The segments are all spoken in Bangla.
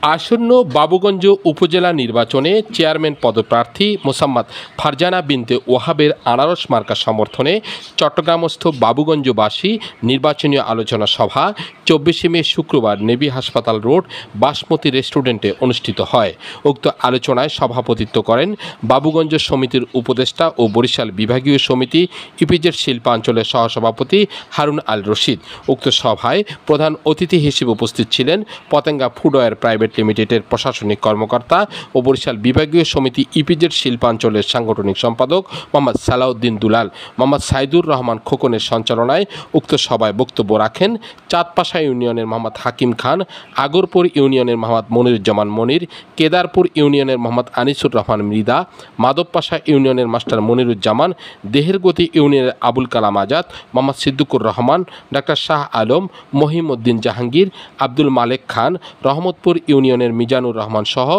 আসন্ন বাবুগঞ্জ উপজেলা নির্বাচনে চেয়ারম্যান পদপ্রার্থী মোসাম্মদ ফারজানা বিনতে ওয়াহাবের আনারস মার্কা সমর্থনে চট্টগ্রামস্থ বাবুগঞ্জবাসী নির্বাচনী আলোচনা সভা 24 মে শুক্রবার নেভি হাসপাতাল রোড বাসমতি রেস্টুরেন্টে অনুষ্ঠিত হয়। উক্ত আলোচনায় সভাপতিত্ব করেন বাবুগঞ্জ সমিতির উপদেষ্টা ও বরিশাল বিভাগীয় সমিতি ইপিজেড শিল্পাঞ্চলের সহসভাপতি হারুন আল রশিদ। উক্ত সভায় প্রধান অতিথি হিসেবে উপস্থিত ছিলেন পতেঙ্গা ফুডওয়্যার প্রাইভেট লিমিটেডের প্রশাসনিক কর্মকর্তা ও বরিশাল বিভাগীয় সমিতি ইপিজেড শিল্পাঞ্চলের সাংগঠনিক সম্পাদক মোহাম্মদ সালাউদ্দিন দুলাল। মোহাম্মদ সাইদুর রহমান খোকনের সঞ্চালনায় উক্ত সভায় বক্তব্য রাখেন চাঁদপাশা ইউনিয়নের মোহাম্মদ হাকিম খান, আগরপুর ইউনিয়নের মোহাম্মদ মনিরুজ্জামান মনির, কেদারপুর ইউনিয়নের মোহাম্মদ আনিসুর রহমান মৃদা, মাধবপাশা ইউনিয়নের মাস্টার মনিরুজ্জামান, দেহেরগতি ইউনিয়নের আবুল কালাম আজাদ, মোহাম্মদ সিদ্দিকুর রহমান, ডাক্তার শাহ আলম, মহিমউদ্দিন জাহাঙ্গীর, আব্দুল মালেক খান, রহমতপুর ইউনিয়নের মিজানুর রহমান সহ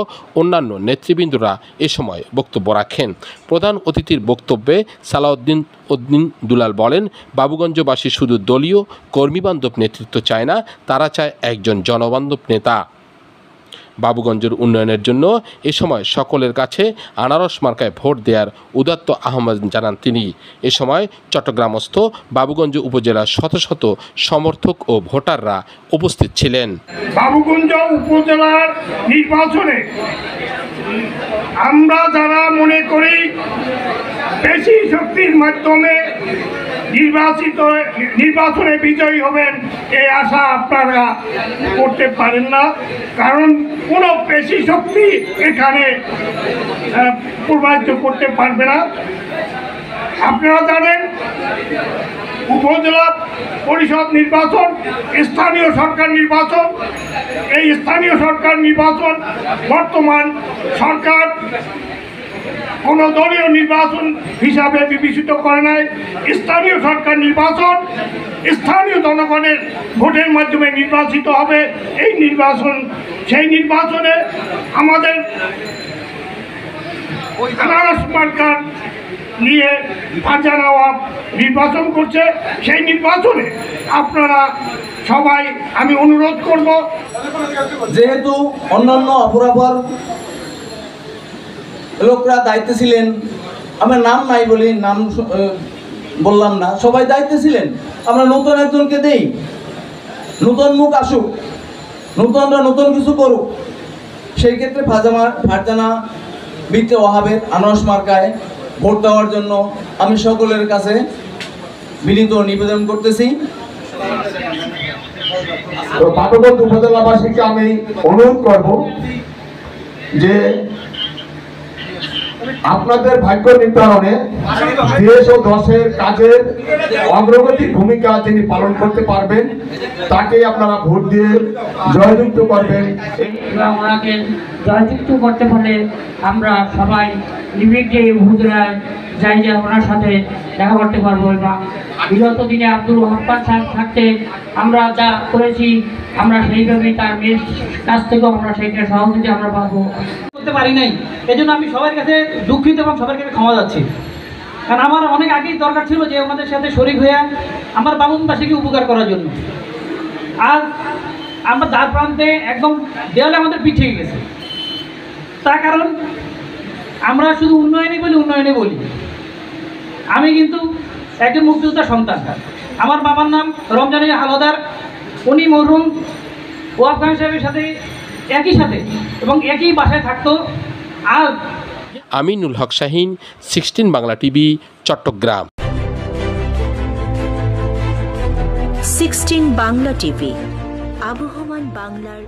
অন্যান্য নেতৃবৃন্দরা এ সময় বক্তব্য রাখেন। প্রধান অতিথির বক্তব্যে সালাউদ্দিন দুলাল বলেন, বাবুগঞ্জবাসী শুধু দলীয় কর্মীবান্ধব নেতৃত্ব চায় না, তারা চায় একজন জনবান্ধব নেতা। বাবুগঞ্জের উন্নয়নের জন্য এ সময় সকলের কাছে আনারস মার্কায় ভোট দেওয়ার উদাত্ত আহ্বান জানান তিনি। এ সময় চট্টগ্রামস্থ বাবুগঞ্জ উপজেলার শত শত সমর্থক ও ভোটাররা উপস্থিত ছিলেন। বাবুগঞ্জ উপজেলার নির্বাচনে আমরা যারা মনে করি পেশি শক্তির মাধ্যমে নির্বাচনে বিজয়ী হবেন, এই আশা আপনারা করতে পারেন না। কারণ কোনো পেশি শক্তি এখানে প্রভাবিত করতে পারবে না। আপনারা জানেন উপজেলা পরিষদ নির্বাচন, স্থানীয় সরকার নির্বাচন, এই স্থানীয় সরকার নির্বাচন বর্তমান সরকার কোনো দলীয় নির্বাচন হিসাবে বিবেচিত করে নাই। স্থানীয় সরকার নির্বাচন স্থানীয় জনগণের ভোটের মাধ্যমে নির্বাচিত হবে। সেই নির্বাচনে আমাদের আনারস মার্কা নিয়ে ফারজানা ওয়াহাব নির্বাচন করছে। সেই নির্বাচনে আপনারা সবাই আমি অনুরোধ করব, যেহেতু অন্যান্য অপরাপর লোকরা দায়িত্বে ছিলেন, আমরা নাম নাই বলি, নাম বললাম না, সবাই দায়িত্বে ছিলেন, আমরা নতুন একজনকে দেই, নতুন মুখ আসুক, নতুনরা নতুন কিছু করুক। সেই ক্ষেত্রে ফারজানা বিনতে ওয়াহাবের আনারস মার্কায় ভোট দেওয়ার জন্য আমি সকলের কাছে বিনীত নিবেদন করতেছি। বাবুগঞ্জ উপজেলাবাসীকে আমি অনুরোধ করব যে আপনাদের ভাগ্য নির্ধারণে দেশ ও দশের কাজের অগ্রগতির ভূমিকা যিনি পালন করতে পারবেন তাকে আপনারা ভোট দিয়ে জয়যুক্ত করবেন। ওনাকে জয়যুক্ত করতে পারলে আমরা সবাই নির্বিঘ্নে উপজেলায় যাই যে ওনার সাথে দেখা করতে পারবো এবং বিগত দিনে আব্দুল ওয়াহাব সাহেব থাকতে আমরা যা করেছি আমরা সেইভাবেই তার মেয়ের কাছ থেকেও আমরা সেইটা সহযোগিতা আমরা পাবো করতে পারি নাই। এই জন্য আমি সবার কাছে দুঃখিত এবং সবার কাছে ক্ষমা যাচ্ছি। কারণ আমার অনেক আগেই দরকার ছিল যে ওনাদের সাথে শরীক হয়ে আমার বাবুগঞ্জবাসীকে উপকার করার জন্য। আজ আমরা দ্বার প্রান্তে একদম দেওয়ালে আমাদের পিঠ থেকে গেছে। তার কারণ আমরা শুধু উন্নয়নে বলি। আমি কিন্তু একজন মুক্তিযোদ্ধার সন্তান। আমার বাবার নাম রমজান হালদার, উনি মরহুম ওয়াহাব খান সাহেবের সাথে এবং একই বাসায় থাকতো। আজ আমিনুল হক শাহিন, 16 বাংলা টিভি, চট্টগ্রাম। 16 বাংলা টিভি, আবহমান বাংলার